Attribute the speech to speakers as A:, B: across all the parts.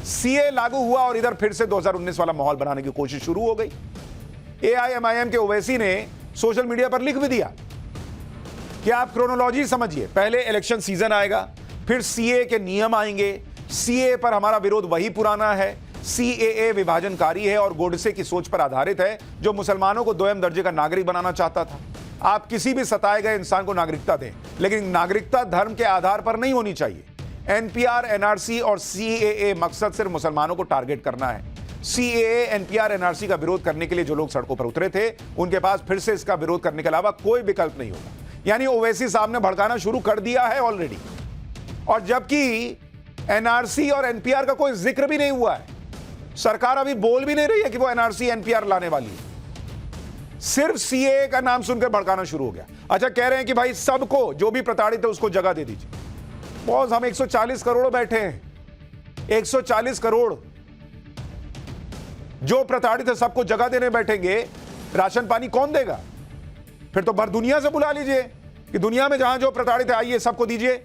A: CA लागू हुआ और इधर फिर से 2019 वाला माहौल बनाने की कोशिश शुरू हो गई। एआईएमआईएम के ओवैसी ने सोशल मीडिया पर लिख भी दिया कि आप क्रोनोलॉजी समझिए, पहले इलेक्शन सीजन आएगा, फिर सीए के नियम आएंगे, सीए पर हमारा विरोध वही पुराना है, सीएए विभाजनकारी है और गोडसे की सोच पर आधारित है जो मुसलमानों को दोयम दर्जे का नागरिक बनाना चाहता था। आप किसी भी सताए गए इंसान को नागरिकता दें, लेकिन नागरिकता धर्म के आधार पर नहीं होनी चाहिए। एनपीआर, एनआरसी और सीएए मकसद सिर्फ मुसलमानों को टारगेट करना है। सीएए, एनपीआर, एनआरसी का विरोध करने के लिए जो लोग सड़कों पर उतरे थे, उनके पास फिर से इसका विरोध करने के अलावा कोई विकल्प नहीं होगा। यानी ओवैसी साहब ने भड़काना शुरू कर दिया है ऑलरेडी, और जबकि एनआरसी और एनपीआर का कोई जिक्र भी नहीं हुआ है। सरकार अभी बोल भी नहीं रही है कि वो एनआरसी एनपीआर लाने वाली है, सिर्फ सीएए का नाम सुनकर भड़काना शुरू हो गया। अच्छा, कह रहे हैं कि भाई सबको, जो भी प्रताड़ित है उसको जगह दे दीजिए। बॉस, हम 140 करोड़ बैठे हैं, 140 करोड़ जो प्रताड़ित है सबको जगह देने बैठेंगे, राशन पानी कौन देगा? फिर तो भर दुनिया से बुला लीजिए कि दुनिया में जहां जो प्रताड़ित है आइए सबको दीजिए।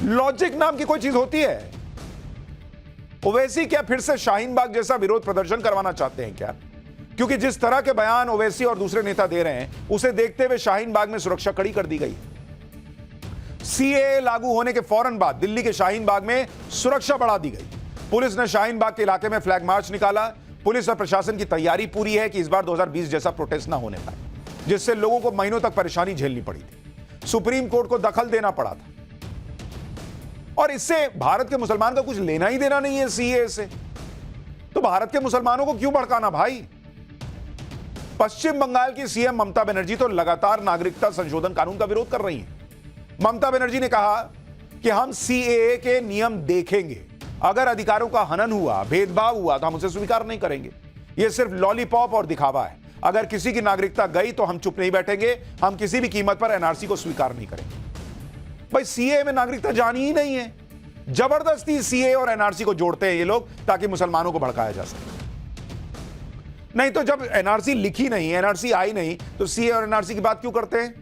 A: लॉजिक नाम की कोई चीज होती है? ओवैसी क्या फिर से शाहीन बाग जैसा विरोध प्रदर्शन करवाना चाहते हैं क्या? क्योंकि जिस तरह के बयान ओवैसी और दूसरे नेता दे रहे हैं, उसे देखते हुए शाहीन बाग में सुरक्षा कड़ी कर दी गई। सीएए लागू होने के फौरन बाद दिल्ली के शाहीन बाग में सुरक्षा बढ़ा दी गई। पुलिस ने शाहीन बाग के इलाके में फ्लैग मार्च निकाला। पुलिस और प्रशासन की तैयारी पूरी है कि इस बार 2020 जैसा प्रोटेस्ट ना होने पाए, जिससे लोगों को महीनों तक परेशानी झेलनी पड़ी थी। सुप्रीम कोर्ट को दखल देना पड़ा था, और इससे भारत के मुसलमान का कुछ लेना ही देना नहीं है सीएए से। तो भारत के मुसलमानों को क्यों भड़काना भाई? पश्चिम बंगाल की सीएम ममता बनर्जी तो लगातार नागरिकता संशोधन कानून का विरोध कर रही हैं। ममता बनर्जी ने कहा कि हम सीएए के नियम देखेंगे, अगर अधिकारों का हनन हुआ, भेदभाव हुआ तो हम उसे स्वीकार नहीं करेंगे। यह सिर्फ लॉलीपॉप और दिखावा है। अगर किसी की नागरिकता गई तो हम चुप नहीं बैठेंगे, हम किसी भी कीमत पर एनआरसी को स्वीकार नहीं करेंगे। भाई, सीएए में नागरिकता जानी ही नहीं है, जबरदस्ती सीएए और एनआरसी को जोड़ते हैं ये लोग ताकि मुसलमानों को भड़काया जा सके। नहीं तो जब एनआरसी लिखी नहीं, एनआरसी आई नहीं, तो सीएए और एनआरसी की बात क्यों करते हैं?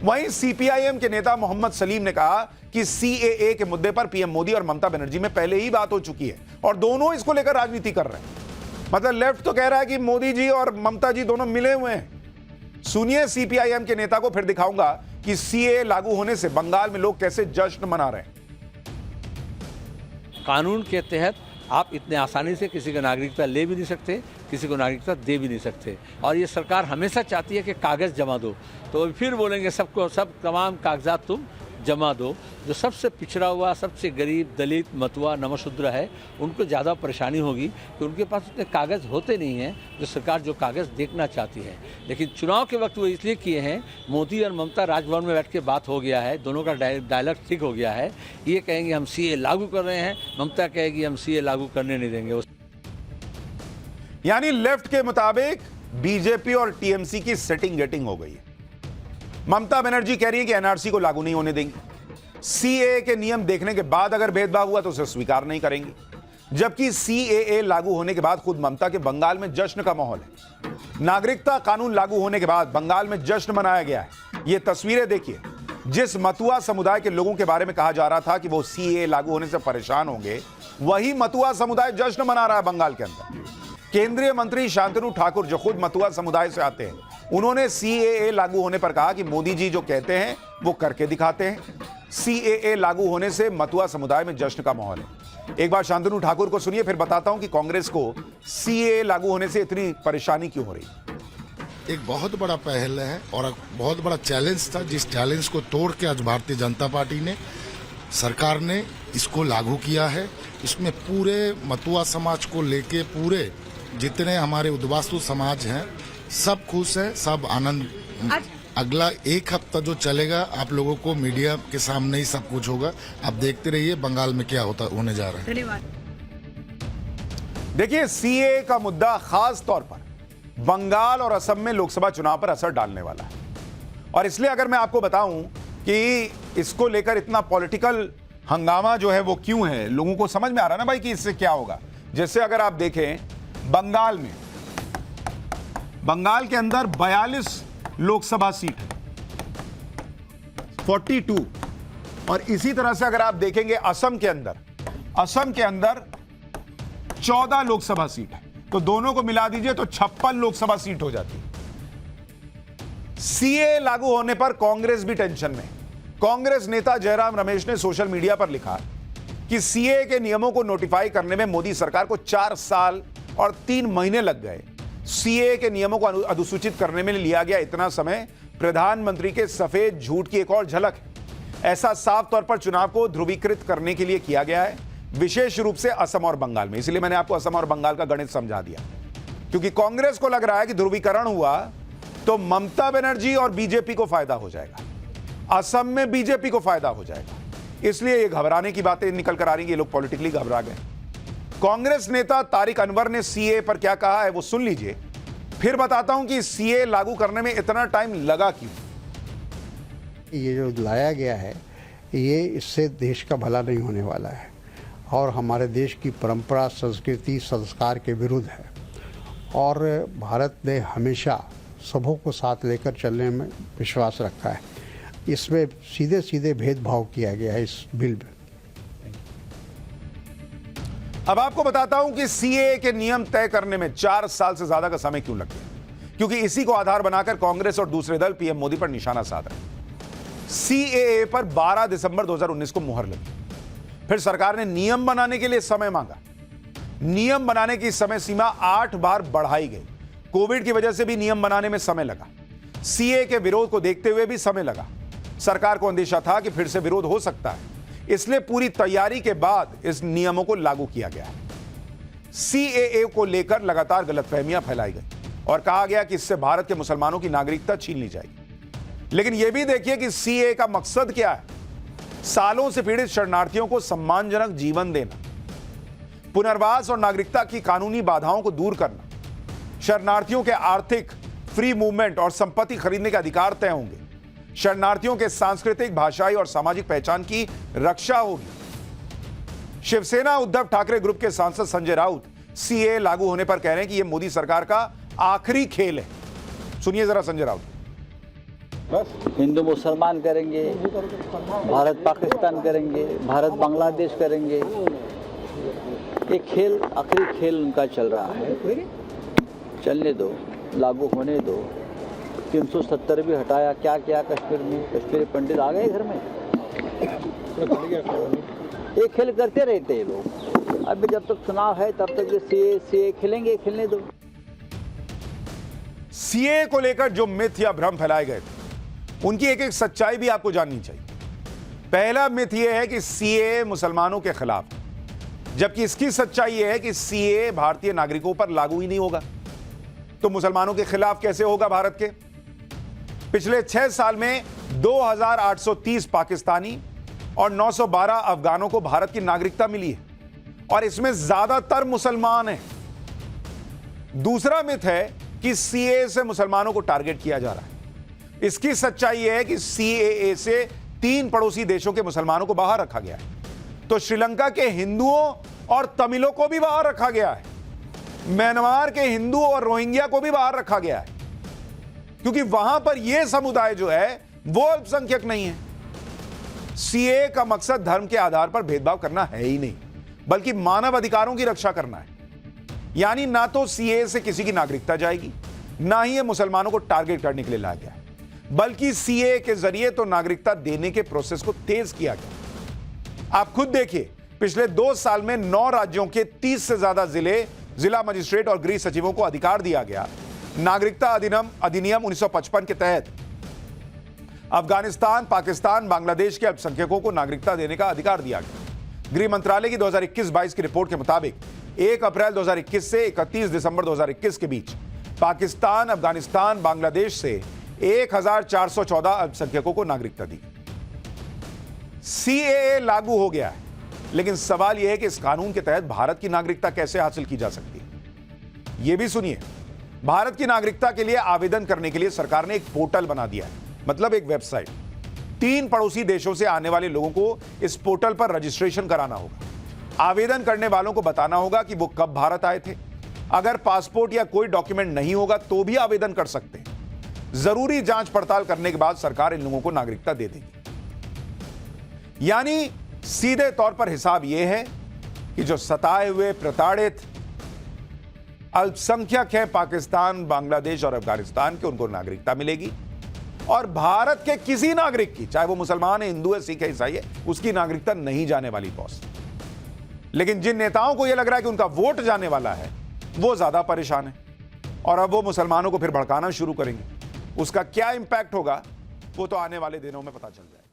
A: वहीं सीपीआईएम के नेता मोहम्मद सलीम ने कहा कि सीएए के मुद्दे पर पीएम मोदी और ममता बनर्जी में पहले ही बात हो चुकी है और दोनों इसको लेकर राजनीति कर रहे हैं। मतलब लेफ्ट तो कह रहा है कि मोदी जी और ममता जी दोनों मिले हुए हैं। सुनिए सीपीआईएम के नेता को, फिर दिखाऊंगा कि सीएए लागू होने से बंगाल में लोग कैसे जश्न मना रहे हैं।
B: कानून के तहत आप इतने आसानी से किसी को नागरिकता ले भी नहीं सकते, किसी को नागरिकता दे भी नहीं सकते। और ये सरकार हमेशा चाहती है कि कागज़ जमा दो, तो फिर बोलेंगे सबको सब तमाम कागजात तुम जमा दो। जो सबसे पिछड़ा हुआ, सबसे गरीब, दलित, मतुआ, नमशूद्र है, उनको ज़्यादा परेशानी होगी कि उनके पास उतने कागज़ होते नहीं हैं जो सरकार जो कागज़ देखना चाहती है। लेकिन चुनाव के वक्त वो इसलिए किए हैं, मोदी और ममता राजभवन में बैठ के बात हो गया है, दोनों का डायलॉग ठीक हो गया है। ये कहेंगे हम सीए लागू कर रहे हैं, ममता कहेगी हम सीए लागू करने नहीं देंगे।
A: यानी लेफ्ट के मुताबिक बीजेपी और टीएमसी की सेटिंग गेटिंग हो गई है। ममता बनर्जी कह रही है कि एनआरसी को लागू नहीं होने देंगे, सीएए के नियम देखने के बाद अगर भेदभाव हुआ तो उसे स्वीकार नहीं करेंगे। जबकि सीएए लागू होने के बाद खुद ममता के बंगाल में जश्न का माहौल है। नागरिकता कानून लागू होने के बाद बंगाल में जश्न मनाया गया है। ये तस्वीरें देखिए, जिस मतुआ समुदाय के लोगों के बारे में कहा जा रहा था कि वो सीएए लागू होने से परेशान होंगे, वही मतुआ समुदाय जश्न मना रहा है बंगाल के अंदर। केंद्रीय मंत्री शांतनु ठाकुर, जो खुद मतुआ समुदाय से आते हैं, उन्होंने सीएए लागू होने पर कहा कि मोदी जी जो कहते हैं वो करके दिखाते हैं। सीएए लागू होने से मतुआ समुदाय में जश्न का माहौल है। एक बार शांतनु ठाकुर को सुनिए, फिर बताता हूं कि कांग्रेस को सीएए लागू होने से इतनी परेशानी क्यों हो रही है।
C: एक बहुत बड़ा पहल है और बहुत बड़ा चैलेंज था, जिस चैलेंज को तोड़ के आज भारतीय जनता पार्टी ने, सरकार ने इसको लागू किया है। इसमें पूरे मतुआ समाज को लेके पूरे जितने हमारे उद्वास्तु समाज हैं सब खुश हैं, सब आनंद। अगला एक हफ्ता जो चलेगा आप लोगों को मीडिया के सामने ही सब कुछ होगा। आप देखते रहिए बंगाल में क्या होने जा रहा है।
D: धन्यवाद।
A: देखिए, सीएए का मुद्दा खास तौर पर बंगाल और असम में लोकसभा चुनाव पर असर डालने वाला है। और इसलिए अगर मैं आपको बताऊं कि इसको लेकर इतना पॉलिटिकल हंगामा जो है वो क्यों है, लोगों को समझ में आ रहा है ना भाई कि इससे क्या होगा। जैसे अगर आप देखें बंगाल में, बंगाल के अंदर 42 लोकसभा सीट है, 42। और इसी तरह से अगर आप देखेंगे असम के अंदर, असम के अंदर 14 लोकसभा सीट है, तो दोनों को मिला दीजिए तो 56 लोकसभा सीट हो जाती है। सीए लागू होने पर कांग्रेस भी टेंशन में। कांग्रेस नेता जयराम रमेश ने सोशल मीडिया पर लिखा कि सीए के नियमों को नोटिफाई करने में मोदी सरकार को 4 साल और 3 महीने लग गए। सीए के नियमों को अधिसूचित करने में लिया गया इतना समय प्रधानमंत्री के सफेद झूठ की एक और झलक है। ऐसा साफ तौर पर चुनाव को ध्रुवीकृत करने के लिए किया गया है, विशेष रूप से असम और बंगाल में। इसलिए मैंने आपको असम और बंगाल का गणित समझा दिया, क्योंकि कांग्रेस को लग रहा है कि ध्रुवीकरण हुआ तो ममता बनर्जी और बीजेपी को फायदा हो जाएगा, असम में बीजेपी को फायदा हो जाएगा। इसलिए ये घबराने की बातें निकल कर आ रही हैं, ये लोग पॉलिटिकली घबरा गए। कांग्रेस नेता तारिक अनवर ने सीए पर क्या कहा है वो सुन लीजिए, फिर बताता हूं कि सीए लागू करने में इतना टाइम लगा क्यों।
D: ये जो लाया गया है ये इससे देश का भला नहीं होने वाला है और हमारे देश की परंपरा, संस्कृति, संस्कार के विरुद्ध है। और भारत ने हमेशा सबों को साथ लेकर चलने में विश्वास रखा है। इसमें सीधे सीधे भेदभाव किया गया है इस बिल में।
A: अब आपको बताता हूं कि सीए के नियम तय करने में 4 साल से ज्यादा का समय क्यों लग गया, क्योंकि इसी को आधार बनाकर कांग्रेस और दूसरे दल पीएम मोदी पर निशाना साध रहे हैं। सीएए पर 12 दिसंबर 2019 को मुहर लगी। फिर सरकार ने नियम बनाने के लिए समय मांगा। नियम बनाने की समय सीमा 8 बार बढ़ाई गई। कोविड की वजह से भी नियम बनाने में समय लगा। सीए के विरोध को देखते हुए भी समय लगा। सरकार को अंदेशा था कि फिर से विरोध हो सकता है, इसलिए पूरी तैयारी के बाद इस नियमों को लागू किया गया। सीएए को लेकर लगातार गलतफहमियां फैलाई गई और कहा गया कि इससे भारत के मुसलमानों की नागरिकता छीन ली जाएगी। लेकिन यह भी देखिए कि सीएए का मकसद क्या है। सालों से पीड़ित शरणार्थियों को सम्मानजनक जीवन देना, पुनर्वास और नागरिकता की कानूनी बाधाओं को दूर करना, शरणार्थियों के आर्थिक फ्री मूवमेंट और संपत्ति खरीदने के अधिकार तय होंगे, शरणार्थियों के सांस्कृतिक, भाषाई और सामाजिक पहचान की रक्षा होगी। शिवसेना उद्धव ठाकरे ग्रुप के सांसद संजय राउत सीए लागू होने पर कह रहे हैं कि यह मोदी सरकार का आखिरी खेल है। सुनिए जरा संजय राउत।
E: बस हिंदू मुसलमान करेंगे, भारत पाकिस्तान करेंगे, भारत बांग्लादेश करेंगे। ये खेल आखिरी खेल उनका चल रहा है। चलने दो, लागू होने दो। 370 भी हटाया, क्या क्या कश्मीर में, कश्मीरी पंडित आ गए घर में। ये खेल करते रहते हैं लोग। अभी जब तक चुनाव है तब तक ये सीए खेलेंगे, खेलने दो।
A: सीए को लेकर जो मिथ या भ्रम फैलाए गए थे उनकी एक एक सच्चाई भी आपको जाननी चाहिए। पहला मिथ यह है कि सीए मुसलमानों के खिलाफ, जबकि इसकी सच्चाई यह है कि सीए भारतीय नागरिकों पर लागू ही नहीं होगा। तो मुसलमानों के खिलाफ कैसे होगा भारत के? पिछले 6 साल में 2830 पाकिस्तानी और 912 अफगानों को भारत की नागरिकता मिली है और इसमें ज्यादातर मुसलमान हैं। दूसरा मिथ है कि सीए से मुसलमानों को टारगेट किया जा रहा है। इसकी सच्चाई यह है कि सीएए से 3 पड़ोसी देशों के मुसलमानों को बाहर रखा गया है। तो श्रीलंका के हिंदुओं और तमिलों को भी बाहर रखा गया है। म्यांमार के हिंदू और रोहिंग्या को भी बाहर रखा गया है, क्योंकि वहां पर यह समुदाय जो है वो अल्पसंख्यक नहीं है। सीए का मकसद धर्म के आधार पर भेदभाव करना है ही नहीं, बल्कि मानव अधिकारों की रक्षा करना है। यानी ना तो सीए से किसी की नागरिकता जाएगी, ना ही ये मुसलमानों को टारगेट करने के लिए लाया गया, बल्कि सीए के जरिए तो नागरिकता देने के प्रोसेस को तेज किया गया। आप खुद देखिए, पिछले 2 साल में 9 राज्यों के 30 से ज्यादा जिला मजिस्ट्रेट और गृह सचिवों को अधिकार दिया गया। नागरिकता अधिनियम 1955 के तहत अफगानिस्तान, पाकिस्तान, बांग्लादेश के अल्पसंख्यकों को नागरिकता देने का अधिकार दिया गया। गृह मंत्रालय की 2021-22 की रिपोर्ट के मुताबिक 1 अप्रैल 2021 से 31 दिसंबर 2021 के बीच पाकिस्तान, अफगानिस्तान, बांग्लादेश से 1414 अल्पसंख्यकों को नागरिकता दी। सीएए लागू हो गया है, लेकिन सवाल यह है कि इस कानून के तहत भारत की नागरिकता कैसे हासिल की जा सकती है। यह भी सुनिए, भारत की नागरिकता के लिए आवेदन करने के लिए सरकार ने एक पोर्टल बना दिया है, मतलब एक वेबसाइट। 3 पड़ोसी देशों से आने वाले लोगों को इस पोर्टल पर रजिस्ट्रेशन कराना होगा। आवेदन करने वालों को बताना होगा कि वो कब भारत आए थे। अगर पासपोर्ट या कोई डॉक्यूमेंट नहीं होगा तो भी आवेदन कर सकते हैं। जरूरी जांच पड़ताल करने के बाद सरकार इन लोगों को नागरिकता दे देगी। यानी सीधे तौर पर हिसाब यह है कि जो सताए हुए, प्रताड़ित अल्पसंख्यक हैं पाकिस्तान, बांग्लादेश और अफगानिस्तान के, उनको नागरिकता मिलेगी और भारत के किसी नागरिक की, चाहे वो मुसलमान है, हिंदू है, सिख है, ईसाई है, उसकी नागरिकता नहीं जाने वाली बॉस। लेकिन जिन नेताओं को यह लग रहा है कि उनका वोट जाने वाला है, वो ज्यादा परेशान है और अब वो मुसलमानों को फिर भड़काना शुरू करेंगे। उसका क्या इंपैक्ट होगा वो तो आने वाले दिनों में पता चल जाएगा।